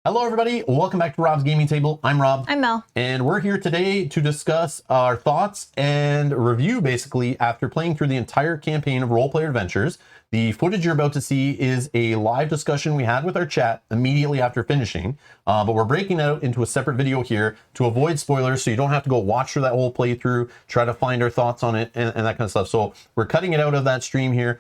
Hello everybody, welcome back to Rob's Gaming Table. I'm Rob. I'm Mel. And we're here today to discuss our thoughts and review basically after playing through the entire campaign of Role Player Adventures. The footage you're about to see is a live discussion we had with our chat immediately after finishing, but we're breaking it out into a separate video here to avoid spoilers so you don't have to go watch through that whole playthrough, try to find our thoughts on it and that kind of stuff. So we're cutting it out of that stream here,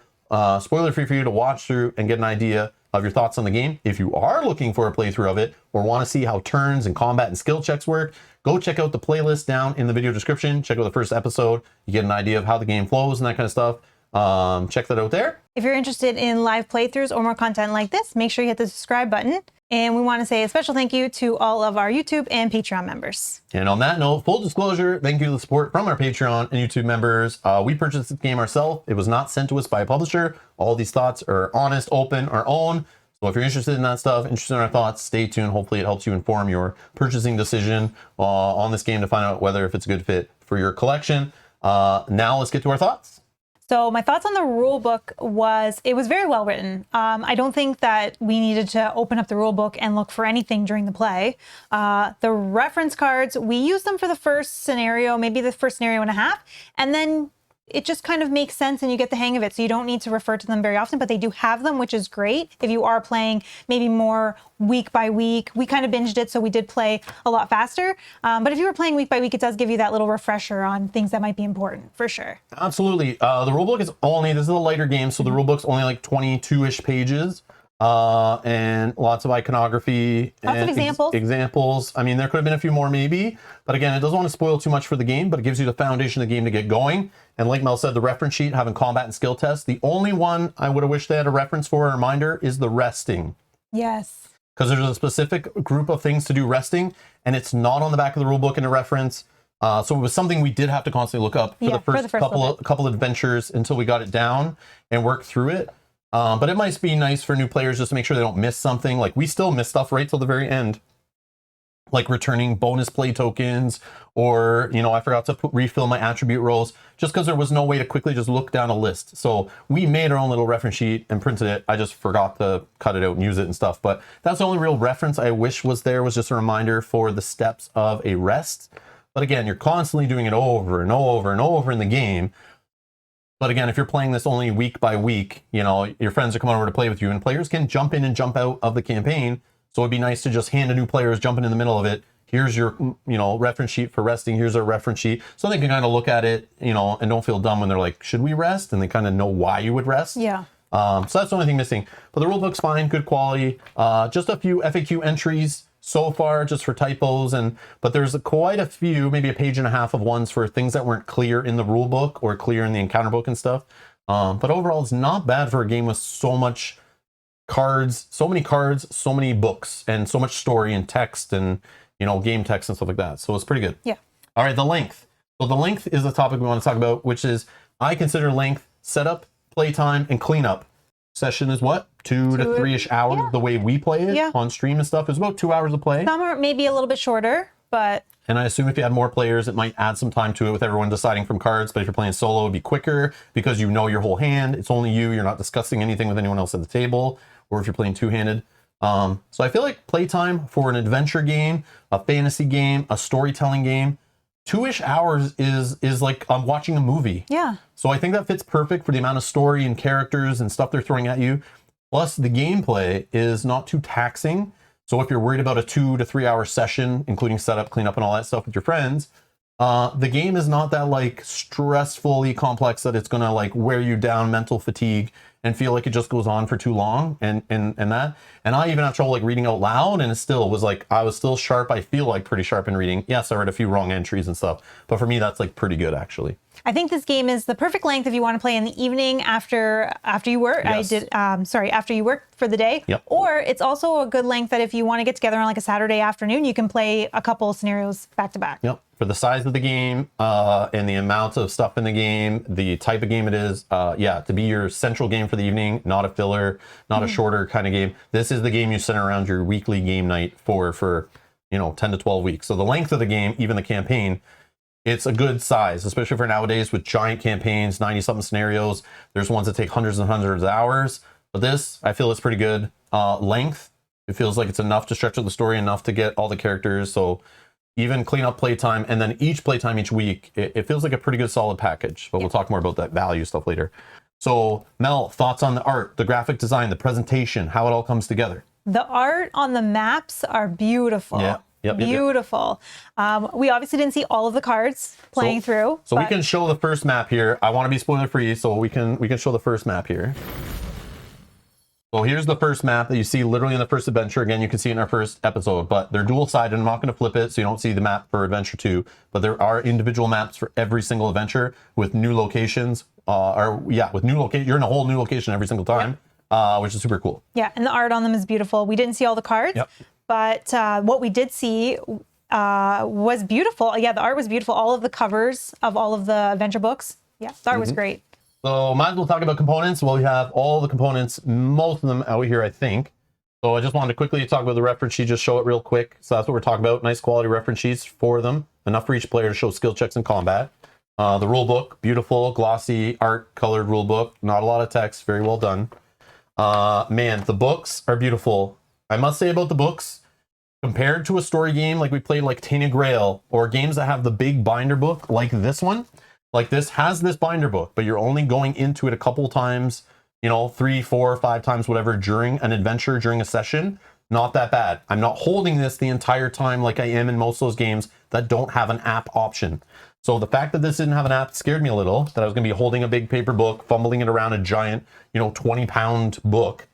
spoiler free for you to watch through and get an idea of your thoughts on the game. If you are looking for a playthrough of it or want to see how turns and combat and skill checks work, go check out the playlist down in the video description. Check out the first episode. You get an idea of how the game flows and that kind of stuff. Check that out there. If you're interested in live playthroughs or more content like this, make sure you hit the subscribe button. And we want to say a special thank you to all of our YouTube and Patreon members. And on that note, full disclosure, thank you to the support from our Patreon and YouTube members. We purchased this game ourselves. It was not sent to us by a publisher. All these thoughts are honest, open, our own. So if you're interested in that stuff, interested in our thoughts, stay tuned. Hopefully it helps you inform your purchasing decision on this game to find out whether if it's a good fit for your collection. Now let's get to our thoughts. So my thoughts on the rule book was, it was very well written. I don't think that we needed to open up the rule book and look for anything during the play. The reference cards, we used them for the first scenario, maybe the first scenario and a half, and then it just kind of makes sense and you get the hang of it. So you don't need to refer to them very often, but they do have them, which is great. If you are playing maybe more week by week, we kind of binged it, so we did play a lot faster. But if you were playing week by week, it does give you that little refresher on things that might be important, for sure. Absolutely. The rulebook is only, this is a lighter game, so the rulebook's only like 22-ish pages. And lots of iconography. Lots of examples. Examples. I mean, there could have been a few more maybe, but again, it doesn't want to spoil too much for the game, but it gives you the foundation of the game to get going. And like Mel said, the reference sheet having combat and skill tests. The only one I would have wished they had a reference for, a reminder, is the resting. Yes. Because there's a specific group of things to do resting, and it's not on the back of the rulebook in a reference. So it was something we did have to constantly look up for the first couple adventures until we got it down and worked through it. But it might be nice for new players just to make sure they don't miss something. Like, we still miss stuff right till the very end, like returning bonus play tokens, or, you know, I forgot to refill my attribute rolls just because there was no way to quickly just look down a list. So we made our own little reference sheet and printed it. I just forgot to cut it out and use it and stuff. But that's the only real reference I wish was there, was just a reminder for the steps of a rest. But again, you're constantly doing it over and over and over in the game. But again, if you're playing this only week by week, you know, your friends are coming over to play with you, and players can jump in and jump out of the campaign. So it'd be nice to just hand a new player jumping in the middle of it, here's your, you know, reference sheet for resting, here's our reference sheet. So they can kind of look at it, you know, and don't feel dumb when they're like, should we rest? And they kind of know why you would rest. Yeah. So that's the only thing missing. But the rulebook's fine, good quality. Just a few FAQ entries so far, just for typos, but there's quite a few, maybe a page and a half of ones for things that weren't clear in the rule book or clear in the encounter book and stuff. But overall, it's not bad for a game with so much cards, so many books, and so much story and text and, you know, game text and stuff like that. So it's pretty good. Yeah. All right, the length. So the length is the topic we want to talk about, which is, I consider length setup, playtime, and cleanup. Session is what? 2 to 3-ish hours, the way we play it on stream and stuff. It's about 2 hours of play. Some are maybe a little bit shorter, but... And I assume if you had more players, it might add some time to it with everyone deciding from cards. But if you're playing solo, it'd be quicker because you know your whole hand. It's only you. You're not discussing anything with anyone else at the table. Or if you're playing two-handed. So I feel like playtime for an adventure game, a fantasy game, a storytelling game, 2-ish hours is like I'm watching a movie. Yeah. So I think that fits perfect for the amount of story and characters and stuff they're throwing at you. Plus, the gameplay is not too taxing. So if you're worried about a 2 to 3 hour session, including setup, cleanup, and all that stuff with your friends, the game is not that like stressfully complex that it's gonna like wear you down, mental fatigue, and feel like it just goes on for too long and that. And I even have trouble like reading out loud, and it still was like, I was still sharp. I feel like pretty sharp in reading. Yes, I read a few wrong entries and stuff, but for me, that's like pretty good actually. I think this game is the perfect length if you want to play in the evening after you work. Yes. After you work for the day. Yep. Or it's also a good length that if you want to get together on like a Saturday afternoon, you can play a couple of scenarios back to back. Yep. For the size of the game and the amount of stuff in the game, the type of game it is, to be your central game for the evening, not a filler, not a shorter kind of game. This is the game you center around your weekly game night for 10 to 12 weeks. So the length of the game, even the campaign, it's a good size, especially for nowadays with giant campaigns, 90-something scenarios. There's ones that take hundreds and hundreds of hours. But this, I feel it's pretty good. Length, It feels like it's enough to stretch out the story, enough to get all the characters. So even clean up playtime, and then each playtime each week, it feels like a pretty good solid package. But we'll talk more about that value stuff later. So Mel, thoughts on the art, the graphic design, the presentation, how it all comes together? The art on the maps are beautiful. Yeah. Yep, beautiful. We obviously didn't see all of the cards playing through. So we can show the first map here. I want to be spoiler free, so we can show the first map here. So here's the first map that you see literally in the first adventure. Again, you can see it in our first episode, but they're dual sided. I'm not going to flip it, so you don't see the map for adventure 2, but there are individual maps for every single adventure with new locations. With new location. You're in a whole new location every single time, which is super cool. Yeah, and the art on them is beautiful. We didn't see all the cards. Yep. But what we did see was beautiful. Yeah, the art was beautiful. All of the covers of all of the adventure books. Yeah, the art was great. So might as well talk about components. Well, we have all the components, most of them out here, I think. So I just wanted to quickly talk about the reference sheet, just show it real quick. So that's what we're talking about. Nice quality reference sheets, 4 of them. Enough for each player to show skill checks in combat. The rule book, beautiful, glossy, art-colored rule book. Not a lot of text, very well done. Man, the books are beautiful. I must say about the books, compared to a story game like we played like Tainted Grail, or games that have the big binder book like this one, like this has this binder book, but you're only going into it a couple times, 3, 4, 5 times, whatever, during an adventure, during a session. Not that bad. I'm not holding this the entire time like I am in most of those games that don't have an app option. So the fact that this didn't have an app scared me a little, that I was going to be holding a big paper book, fumbling it around a giant, 20-pound book.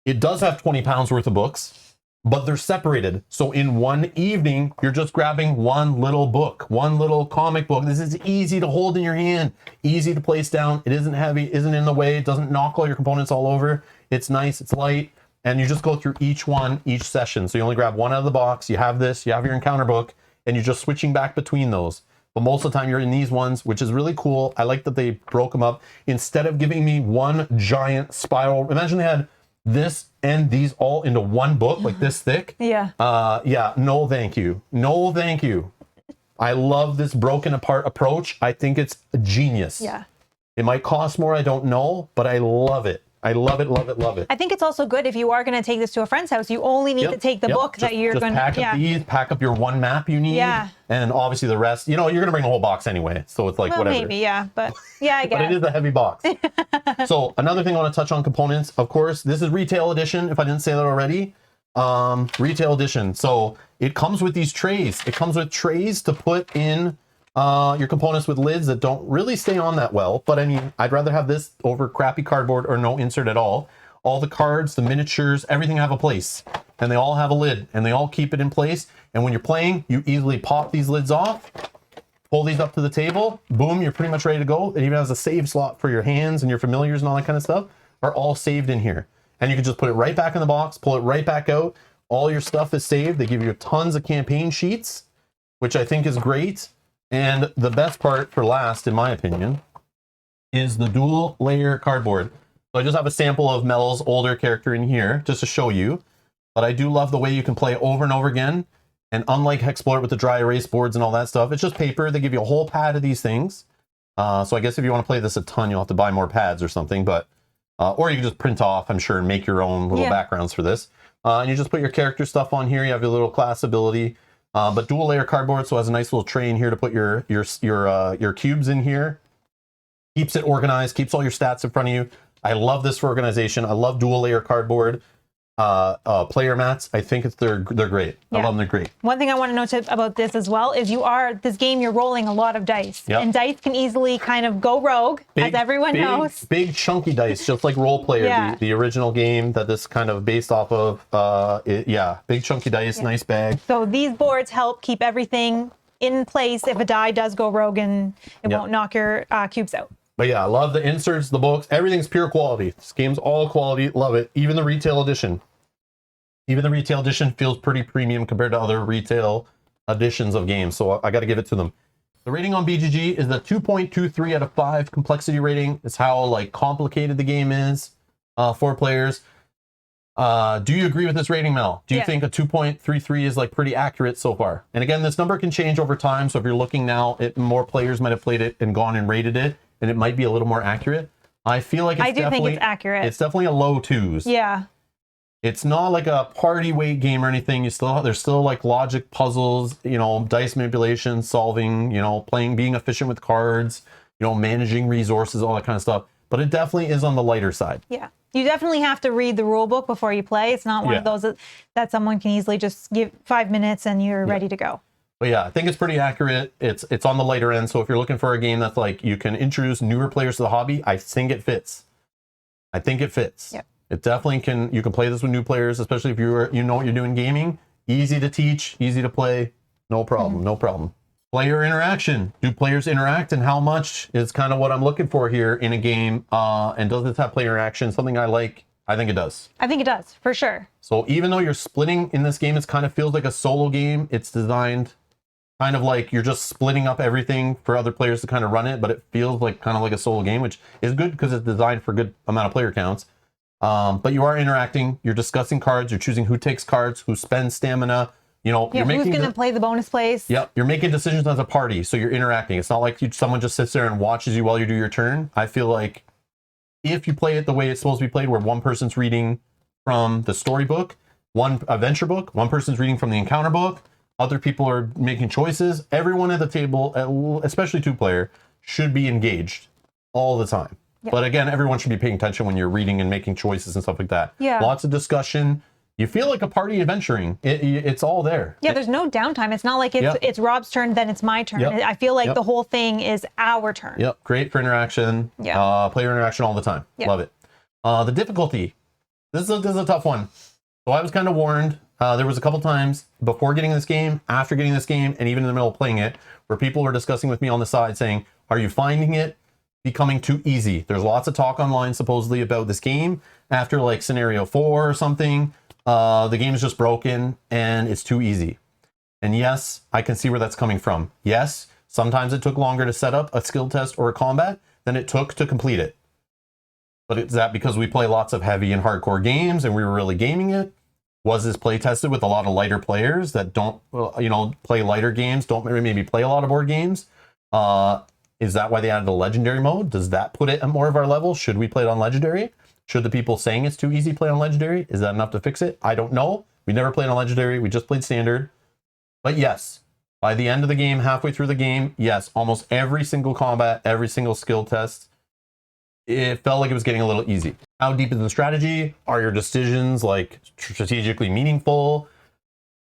It does have 20 pounds worth of books, but they're separated. So in one evening, you're just grabbing one little book, one little comic book. This is easy to hold in your hand, easy to place down. It isn't heavy, isn't in the way. It doesn't knock all your components all over. It's nice, it's light. And you just go through each one, each session. So you only grab one out of the box. You have this, you have your encounter book, and you're just switching back between those. But most of the time you're in these ones, which is really cool. I like that they broke them up. Instead of giving me one giant spiral, imagine they had this and these all into one book, like this thick. Yeah. No, thank you. No, thank you. I love this broken apart approach. I think it's genius. Yeah. It might cost more, I don't know, but I love it. I love it, love it, love it. I think it's also good if you are going to take this to a friend's house, you only need to take the book that you're going to... pack up these, pack up your one map you need. Yeah. And obviously the rest, you're going to bring the whole box anyway. So it's like, whatever. Maybe, yeah. But yeah, I guess. But it is a heavy box. So another thing I want to touch on components, of course, this is retail edition, if I didn't say that already. Retail edition. So it comes with these trays. It comes with trays to put in your components with lids that don't really stay on that well. But I mean, I'd rather have this over crappy cardboard or no insert at all. All the cards, the miniatures, everything have a place. And they all have a lid. And they all keep it in place. And when you're playing, you easily pop these lids off. Pull these up to the table. Boom, you're pretty much ready to go. It even has a save slot for your hands and your familiars and all that kind of stuff. Are all saved in here. And you can just put it right back in the box. Pull it right back out. All your stuff is saved. They give you tons of campaign sheets, which I think is great. And the best part for last, in my opinion, is the dual layer cardboard. So I just have a sample of Mel's older character in here just to show you. But I do love the way you can play over and over again. And unlike Hexploit with the dry erase boards and all that stuff, it's just paper. They give you a whole pad of these things. So I guess if you want to play this a ton, you'll have to buy more pads or something. But or you can just print off, I'm sure, and make your own little backgrounds for this. And you just put your character stuff on here. You have your little class ability. But dual layer cardboard, so it has a nice little tray in here to put your cubes in here. Keeps it organized, keeps all your stats in front of you. I love this for organization. I love dual layer cardboard. Player mats, I think they're great. I love them, they're great. One thing I want to note about this as well is this game you're rolling a lot of dice. Yep. And dice can easily kind of go rogue, as everyone knows. Big chunky dice, just like Role Player, the original game that this kind of based off of. Big chunky dice, nice bag. So these boards help keep everything in place if a die does go rogue and it won't knock your cubes out. But yeah, I love the inserts, the books, everything's pure quality. This game's all quality, love it. Even the retail edition. Even the retail edition feels pretty premium compared to other retail editions of games, so I got to give it to them. The rating on BGG is a 2.23 out of 5 complexity rating. It's how complicated the game is for players. Do you agree with this rating, Mel? Do you think a 2.33 is pretty accurate so far? And again, this number can change over time, so if you're looking now, more players might have played it and gone and rated it, and it might be a little more accurate. I feel like I do think it's accurate. It's definitely a low 2s. Yeah. It's not like a party weight game or anything. There's still like logic puzzles, dice manipulation, solving, being efficient with cards, managing resources, all that kind of stuff. But it definitely is on the lighter side. Yeah. You definitely have to read the rule book before you play. It's not one of those that someone can easily just give 5 minutes and you're ready to go. But yeah, I think it's pretty accurate. It's on the lighter end. So if you're looking for a game that's like you can introduce newer players to the hobby, I think it fits. Yep. It definitely can. You can play this with new players, especially if you know what you're doing gaming. Easy to teach, easy to play. No problem. No problem. Player interaction. Do players interact, and how much is kind of what I'm looking for here in a game. And does this have player interaction? Something I like. I think it does. I think it does, for sure. So even though you're splitting in this game, it kind of feels like a solo game. It's designed kind of like you're just splitting up everything for other players to kind of run it, but it feels like kind of like a solo game, which is good because it's designed for a good amount of player counts. But you are interacting. You're discussing cards. You're choosing who takes cards, who spends stamina. You're making who's going to play the bonus plays. Yep, you're making decisions as a party, so you're interacting. It's not like someone just sits there and watches you while you do your turn. I feel like if you play it the way it's supposed to be played, where one person's reading from the storybook, one adventure book, one person's reading from the encounter book, other people are making choices. Everyone at the table, especially two-player, should be engaged all the time. Yep. But again, everyone should be paying attention when you're reading and making choices and stuff like that. Yeah. Lots of discussion. You feel like a party adventuring. It's all there. Yeah, there's no downtime. It's not like it's Rob's turn, then it's my turn. Yep. I feel like the whole thing is our turn. Yep, great for interaction. Yeah. Player interaction all the time. Yep. Love it. The difficulty. This is a tough one. So I was kind of warned. There was a couple times before getting this game, after getting this game, and even in the middle of playing it, where people were discussing with me on the side saying, are you finding it becoming too easy? There's lots of talk online supposedly about this game after like scenario 4 or something. The game is just broken and it's too easy. And yes, I can see where that's coming from. Yes, sometimes it took longer to set up a skill test or a combat than it took to complete it. But is that because we play lots of heavy and hardcore games and we were really gaming it? Was this play tested with a lot of lighter players that don't, play lighter games, don't maybe play a lot of board games? Is that why they added a legendary mode? Does that put it at more of our level? Should we play it on legendary? Should the people saying it's too easy play on legendary? Is that enough to fix it? I don't know. We never played on legendary. We just played standard. But yes, by the end of the game, halfway through the game, yes, almost every single combat, every single skill test, it felt like it was getting a little easy. How deep is the strategy? Are your decisions like strategically meaningful?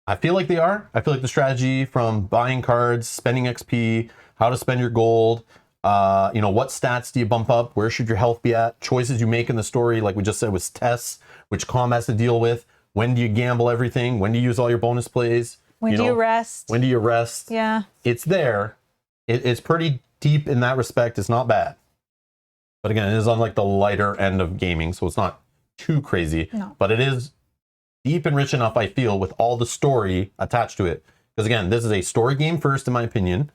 I feel like they are. I feel like the strategy from buying cards, spending XP, how to spend your gold, what stats do you bump up? Where should your health be at? Choices you make in the story, like we just said, with tests, which combats to deal with. When do you gamble everything? When do you use all your bonus plays? When do you rest? When do you rest? Yeah. It's there. It's pretty deep in that respect. It's not bad. But again, it is on like the lighter end of gaming, so it's not too crazy. No. But it is deep and rich enough, I feel, with all the story attached to it. Because again, this is a story game first, in my opinion.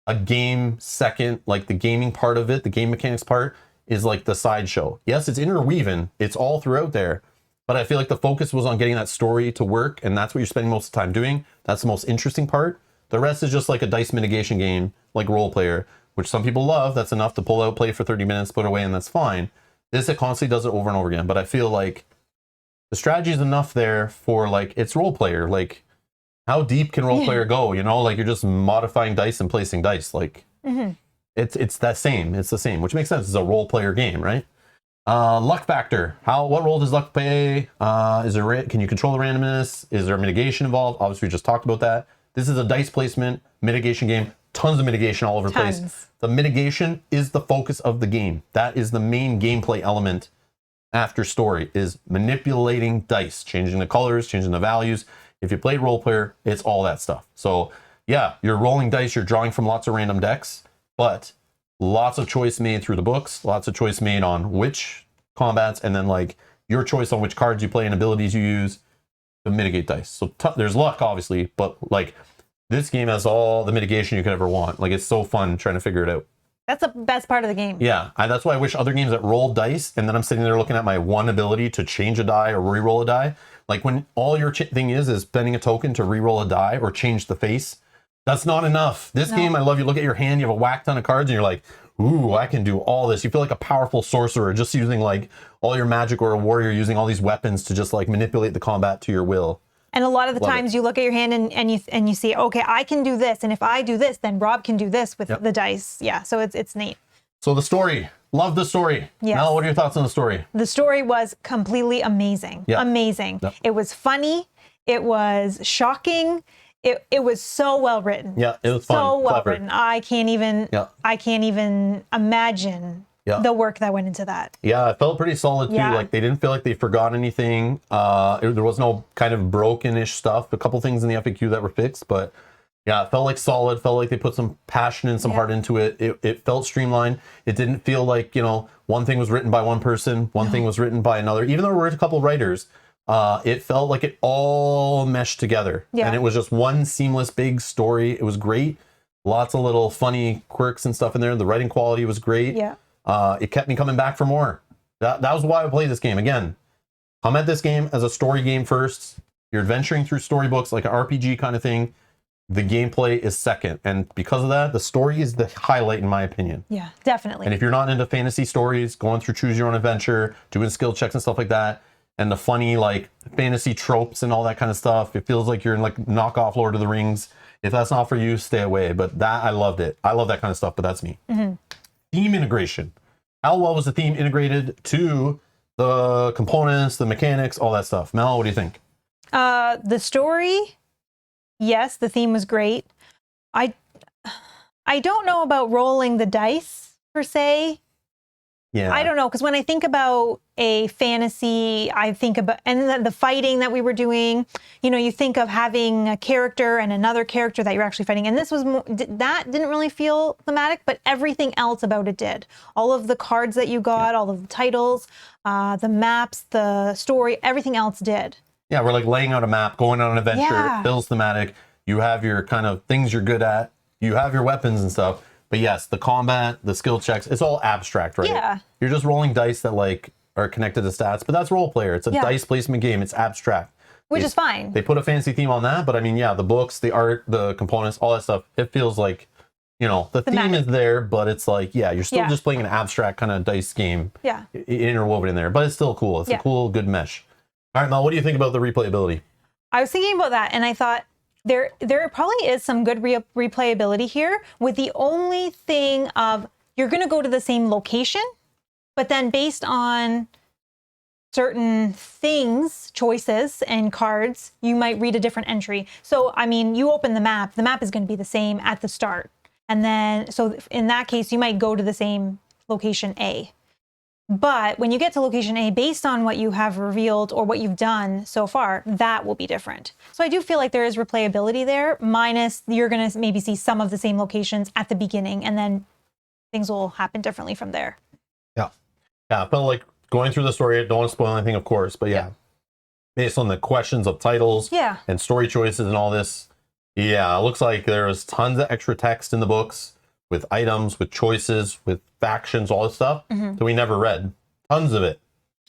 A game second, like the gaming part of it, the game mechanics part is like the sideshow. Yes, it's interweaving. It's all throughout there. But I feel like the focus was on getting that story to work, and that's what you're spending most of the time doing. That's the most interesting part. The rest is just like a dice mitigation game, like Role Player, which some people love. That's enough to pull out, play for 30 minutes, put away, and that's fine. This, it constantly does it over and over again. But I feel like the strategy is enough there for like, it's Role Player. Like, how deep can Role Player go? Like you're just modifying dice and placing dice. Like it's that same. It's the same, which makes sense. It's a Role Player game, right? Luck factor. What role does luck play? Can you control the randomness? Is there mitigation involved? Obviously, we just talked about that. This is a dice placement mitigation game. Tons of mitigation all over the place. The mitigation is the focus of the game. That is the main gameplay element after story, is manipulating dice, changing the colors, changing the values. If you played Role Player, it's all that stuff. So yeah, you're rolling dice, you're drawing from lots of random decks, but lots of choice made through the books, lots of choice made on which combats, and then like your choice on which cards you play and abilities you use to mitigate dice. So there's luck, obviously, but like this game has all the mitigation you could ever want. Like it's so fun trying to figure it out. That's the best part of the game. Yeah, that's why I wish other games that roll dice, and then I'm sitting there looking at my one ability to change a die or re-roll a die. Like when all your thing is spending a token to re-roll a die or change the face. That's not enough. This game, I love, you look at your hand, you have a whack ton of cards, and you're like, ooh, I can do all this. You feel like a powerful sorcerer just using like all your magic, or a warrior using all these weapons to just like manipulate the combat to your will. And a lot of the times you look at your hand and you see, okay, I can do this, and if I do this, then Rob can do this with the dice. Yeah, so it's neat. So the story, love the story. Yes. Mel, what are your thoughts on the story? The story was completely amazing. Yeah. Amazing. Yep. It was funny. It was shocking. It was so well written. Yeah, it was fun, so well clever. written. I can't even imagine the work that went into that. Yeah, it felt pretty solid too. Yeah. Like they didn't feel like they forgot anything. There was no kind of broken-ish stuff. A couple things in the FAQ that were fixed, but yeah, it felt like solid. Felt like they put some passion and some heart into it. It felt streamlined. It didn't feel like, you know, one thing was written by one person, one thing was written by another. Even though there were a couple writers, it felt like it all meshed together. Yeah. And it was just one seamless big story. It was great. Lots of little funny quirks and stuff in there. The writing quality was great. Yeah. It kept me coming back for more. That was why I played this game. Again, come at this game as a story game first. You're adventuring through storybooks like an RPG kind of thing. The gameplay is second. And because of that, the story is the highlight in my opinion. Yeah, definitely. And if you're not into fantasy stories, going through choose your own adventure, doing skill checks and stuff like that, and the funny like fantasy tropes and all that kind of stuff, it feels like you're in like knockoff Lord of the Rings. If that's not for you, stay away. But that, I loved it. I love that kind of stuff, but that's me. Theme integration. How well was the theme integrated to the components, the mechanics, all that stuff? Mel, what do you think? The story, yes, the theme was great. I don't know about rolling the dice per se. Yeah. I don't know, because when I think about a fantasy, I think about, and the fighting that we were doing, you know, you think of having a character and another character that you're actually fighting. And this was, that didn't really feel thematic, but everything else about it did. All of the cards that you got, all of the titles, the maps, the story, everything else did. Yeah, we're like laying out a map, going on an adventure, Yeah. feels thematic. You have your kind of things you're good at. You have your weapons and stuff. But yes, the combat, the skill checks, it's all abstract, right? Yeah. You're just rolling dice that like are connected to stats, but that's role player. It's a dice placement game. It's abstract. Which is fine. They put a fancy theme on that, but I mean, yeah, the books, the art, the components, all that stuff, it feels like, you know, the theme is there, but it's like, yeah, you're still just playing an abstract kind of dice game interwoven in there, but it's still cool. It's a cool, good mesh. All right, Mel, what do you think about the replayability? I was thinking about that, and I thought there probably is some good replayability here, with the only thing of you're going to go to the same location, but then based on certain things, choices, and cards, you might read a different entry. So, I mean, you open the map is going to be the same at the start. And then, so in that case, you might go to the same location A. But when you get to location A, based on what you have revealed or what you've done so far, that will be different. So I do feel like there is replayability there, minus you're going to maybe see some of the same locations at the beginning, and then things will happen differently from there. Yeah. Yeah, I felt like going through the story, I don't want to spoil anything, of course, but yeah. Based on the questions of titles and story choices and all this, yeah, it looks like there's tons of extra text in the books with items, with choices, with factions, all this stuff that we never read. Tons of it.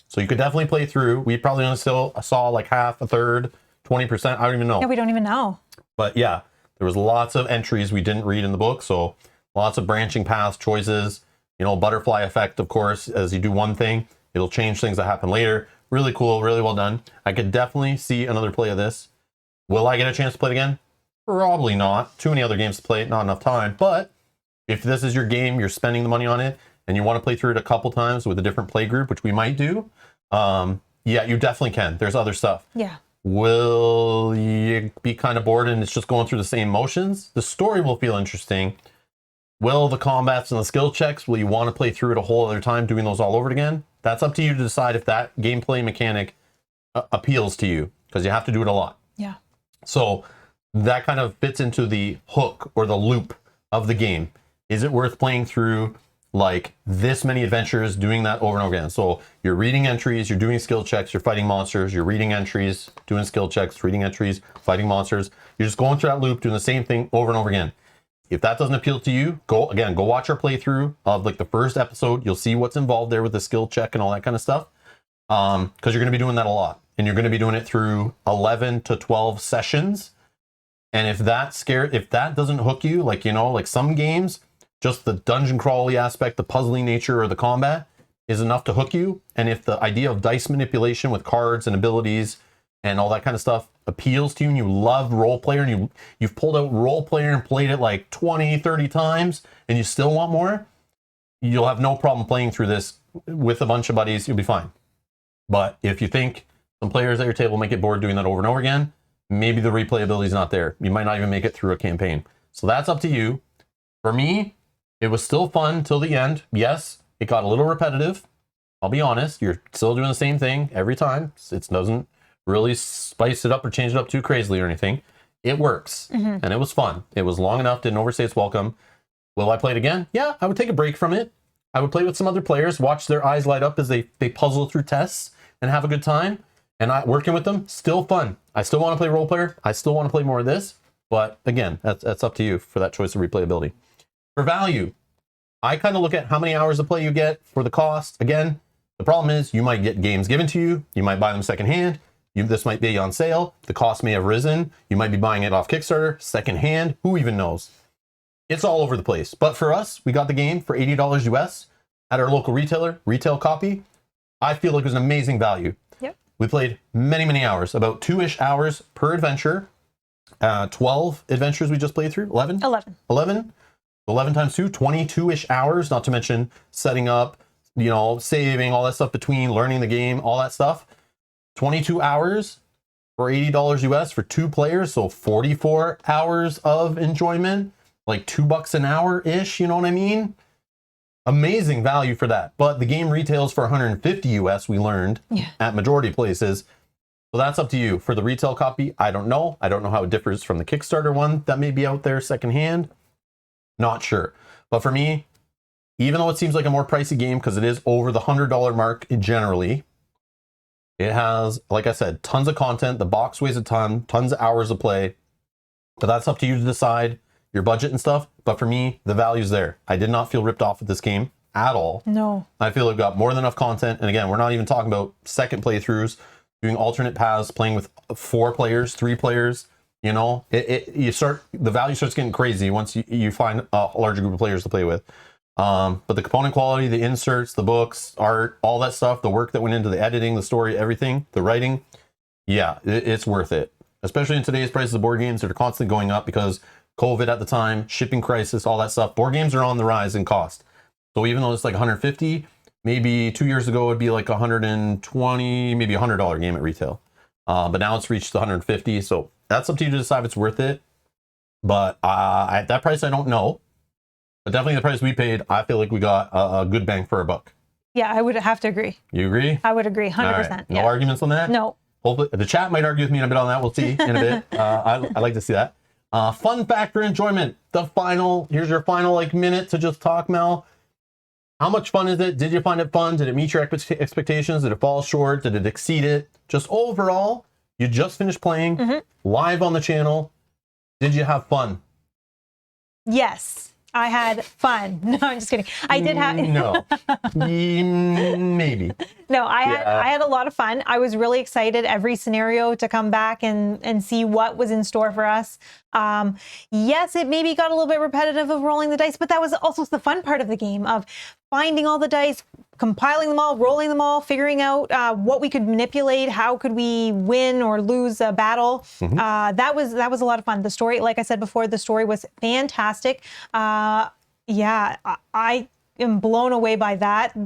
So you could definitely play through. We probably only still saw like half, a third, 20%. I don't even know. No, we don't even know. But yeah, there was lots of entries we didn't read in the book. So lots of branching paths, choices, you know, butterfly effect, of course, as you do one thing, it'll change things that happen later. Really cool, really well done. I could definitely see another play of this. Will I get a chance to play it again? Probably not. Too many other games to play it, not enough time. But if this is your game, you're spending the money on it, and you want to play through it a couple times with a different play group, which we might do, yeah, you definitely can. There's other stuff. Yeah. Will you be kind of bored and it's just going through the same motions? The story will feel interesting. Will the combats and the skill checks, will you want to play through it a whole other time, doing those all over again? That's up to you to decide if that gameplay mechanic appeals to you, because you have to do it a lot. Yeah. So that kind of fits into the hook or the loop of the game. Is it worth playing through like this many adventures, doing that over and over again? So you're reading entries, you're doing skill checks, you're fighting monsters, you're reading entries, doing skill checks, reading entries, fighting monsters. You're just going through that loop, doing the same thing over and over again. If that doesn't appeal to you, go watch our playthrough of like the first episode. You'll see what's involved there with the skill check and all that kind of stuff. Because you're going to be doing that a lot. And you're going to be doing it through 11 to 12 sessions. And if that doesn't hook you, like, you know, like some games, just the dungeon crawly aspect, the puzzling nature, or the combat is enough to hook you. And if the idea of dice manipulation with cards and abilities and all that kind of stuff appeals to you, and you love role player, and you've pulled out role player and played it like 20, 30 times, and you still want more, you'll have no problem playing through this with a bunch of buddies. You'll be fine. But if you think some players at your table might get bored doing that over and over again, maybe the replayability is not there. You might not even make it through a campaign. So that's up to you. For me, it was still fun till the end. Yes, it got a little repetitive. I'll be honest. You're still doing the same thing every time. It doesn't really spice it up or change it up too crazily or anything. It works. And it was fun. It was long enough, didn't overstay its welcome. Will I play it again? Yeah, I would take a break from it. I would play with some other players, watch their eyes light up as they puzzle through tests and have a good time. And working with them, still fun. I still want to play role player. I still want to play more of this. But again, that's up to you for that choice of replayability. For value, I kind of look at how many hours of play you get for the cost. Again, the problem is you might get games given to you. You might buy them secondhand. This might be on sale. The cost may have risen. You might be buying it off Kickstarter, secondhand. Who even knows? It's all over the place. But for us, we got the game for $80 US at our local retailer, retail copy. I feel like it was an amazing value. We played many, many hours, about 2-ish hours per adventure. 12 adventures we just played through. 11? 11 times 2, 22-ish hours, not to mention setting up, saving, all that stuff between, learning the game, all that stuff. 22 hours for $80 US for 2 players, so 44 hours of enjoyment, like $2 an hour-ish, you know what I mean? Amazing value for that. But the game retails for 150 US, we learned, at majority places. So that's up to you. For the retail copy, I don't know. I don't know how it differs from the Kickstarter one that may be out there secondhand. Not sure. But for me, even though it seems like a more pricey game, because it is over the $100 mark generally, it has, like I said, tons of content. The box weighs a ton, tons of hours of play. But that's up to you to decide your budget and stuff. But for me, the value's there. I did not feel ripped off with this game at all. No. I feel I've got more than enough content. And again, we're not even talking about second playthroughs, doing alternate paths, playing with 4 players, 3 players. The value starts getting crazy once you find a larger group of players to play with. But the component quality, the inserts, the books, art, all that stuff, the work that went into the editing, the story, everything, the writing, it's worth it. Especially in today's prices of board games that are constantly going up because COVID at the time, shipping crisis, all that stuff. Board games are on the rise in cost. So even though it's like 150, maybe 2 years ago it'd be like 120, maybe $100 game at retail. But now it's reached 150. So that's up to you to decide if it's worth it. But at that price, I don't know. But definitely the price we paid, I feel like we got a good bang for our buck. Yeah, I would have to agree. You agree? I would agree, 100%. Right. No arguments on that? No. Hopefully, the chat might argue with me in a bit on that. We'll see in a bit. I'd like to see that. Fun factor, enjoyment. Here's your final minute to just talk, Mel. How much fun is it? Did you find it fun? Did it meet your expectations? Did it fall short? Did it exceed it? Just overall, you just finished playing live on the channel. Did you have fun? Yes. I had fun. No, I'm just kidding. I did have... No. Maybe. No, I had a lot of fun. I was really excited every scenario to come back and see what was in store for us. Yes, it maybe got a little bit repetitive of rolling the dice, but that was also the fun part of the game, of finding all the dice, compiling them all, rolling them all, figuring out what we could manipulate, how could we win or lose a battle. That was a lot of fun. The story, like I said before, the story was fantastic. I am blown away by that.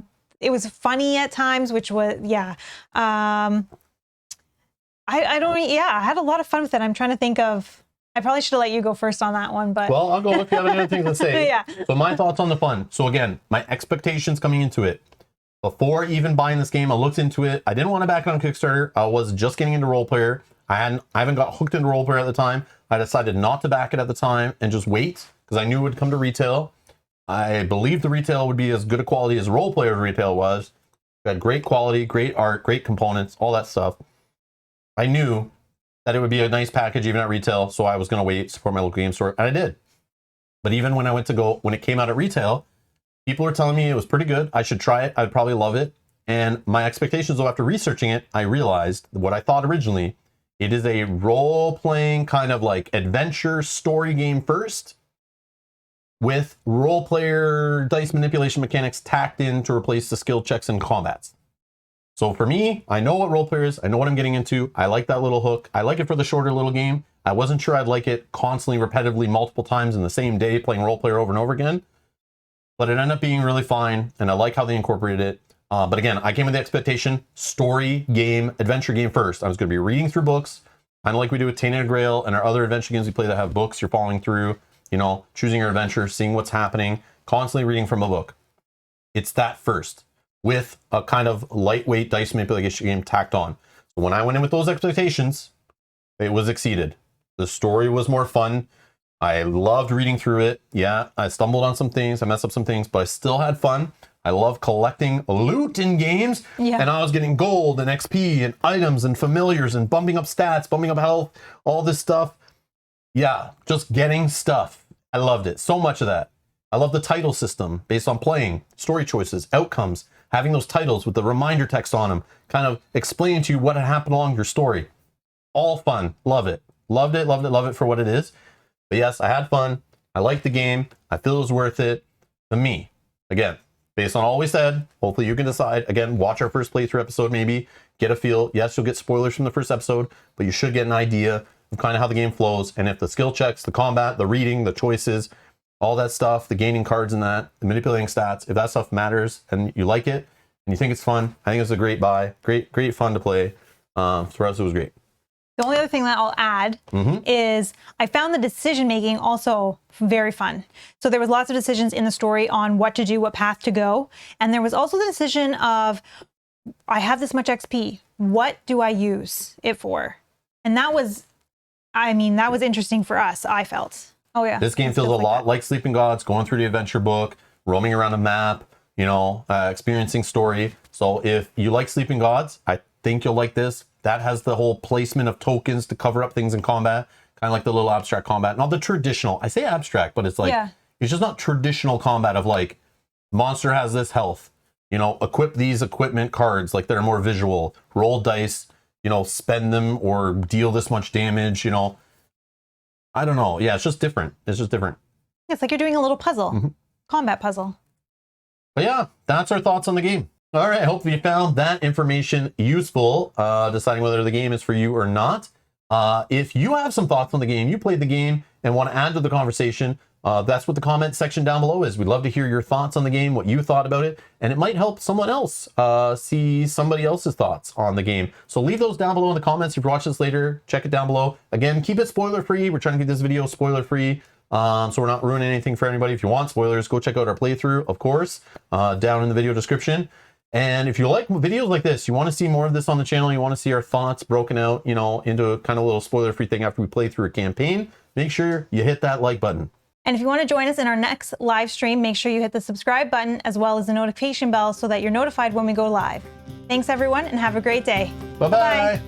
It was funny at times, which was, I had a lot of fun with it. I'm trying to think of, I probably should have let you go first on that one, but. Well, I'll go if you have any other things to say. Yeah. So my thoughts on the fun. So again, my expectations coming into it. Before even buying this game, I looked into it. I didn't want to back it on Kickstarter. I was just getting into role player. I haven't got hooked into role player at the time. I decided not to back it at the time and just wait because I knew it would come to retail. I believed the retail would be as good a quality as role player retail was. It had great quality, great art, great components, all that stuff. I knew that it would be a nice package even at retail, so I was going to wait, support my local game store, and I did. But even when it came out at retail, people were telling me it was pretty good. I should try it. I'd probably love it. And my expectations, though, after researching it, I realized what I thought originally. It is a role-playing kind of like adventure story game first, with role player dice manipulation mechanics tacked in to replace the skill checks and combats. So for me, I know what role player is. I know what I'm getting into. I like that little hook. I like it for the shorter little game. I wasn't sure I'd like it constantly, repetitively, multiple times in the same day, playing role player over and over again. But it ended up being really fine, and I like how they incorporated it. But again, I came with the expectation, story game, adventure game first. I was going to be reading through books, kind of like we do with Tainted Grail and our other adventure games we play that have books you're following through, you know, choosing your adventure, seeing what's happening, constantly reading from a book. It's that first, with a kind of lightweight dice manipulation game tacked on. So when I went in with those expectations, it was exceeded. The story was more fun. I loved reading through it. Yeah, I stumbled on some things, I messed up some things, but I still had fun. I love collecting loot in games, and I was getting gold and XP and items and familiars and bumping up stats, bumping up health, all this stuff. Yeah, just getting stuff. I loved it. So much of that. I love the title system based on playing, story choices, outcomes, having those titles with the reminder text on them, kind of explaining to you what had happened along your story. All fun. Love it. Loved it, loved it, love it for what it is. But yes, I had fun. I liked the game. I feel it was worth it. To me, again, based on all we said, hopefully you can decide. Again, watch our first playthrough episode maybe, get a feel. Yes, you'll get spoilers from the first episode, but you should get an idea of kind of how the game flows. And if the skill checks, the combat, the reading, the choices, all that stuff, the gaining cards and that, the manipulating stats, if that stuff matters and you like it and you think it's fun, I think it's a great buy. Great fun to play. For us, it was great. The only other thing that I'll add is I found the decision making also very fun. So there was lots of decisions in the story on what to do, what path to go. And there was also the decision of, I have this much XP. What do I use it for? And that was, I mean, that was interesting for us, I felt. Oh yeah. This game feels a lot like Sleeping Gods, going through the adventure book, roaming around a map, you know, experiencing story. So if you like Sleeping Gods, I think you'll like this. That has the whole placement of tokens to cover up things in combat, kind of like the little abstract combat. Not the traditional, I say abstract, but it's like, it's just not traditional combat of like, monster has this health, you know, equip these equipment cards, like they're more visual, roll dice, you know, spend them or deal this much damage, you know. I don't know. Yeah, it's just different. It's just different. It's like you're doing a little puzzle, combat puzzle. But yeah, that's our thoughts on the game. All right, I hope you found that information useful, deciding whether the game is for you or not. If you have some thoughts on the game, you played the game and want to add to the conversation, that's what the comment section down below is. We'd love to hear your thoughts on the game, what you thought about it, and it might help someone else see somebody else's thoughts on the game. So leave those down below in the comments. If you watch this later, check it down below. Again, keep it spoiler-free. We're trying to get this video spoiler-free. So we're not ruining anything for anybody. If you want spoilers, go check out our playthrough, of course, down in the video description. And if you like videos like this, you want to see more of this on the channel, you want to see our thoughts broken out, you know, into a kind of little spoiler-free thing after we play through a campaign, make sure you hit that like button. And if you want to join us in our next live stream, make sure you hit the subscribe button as well as the notification bell so that you're notified when we go live. Thanks everyone and have a great day. Bye-bye.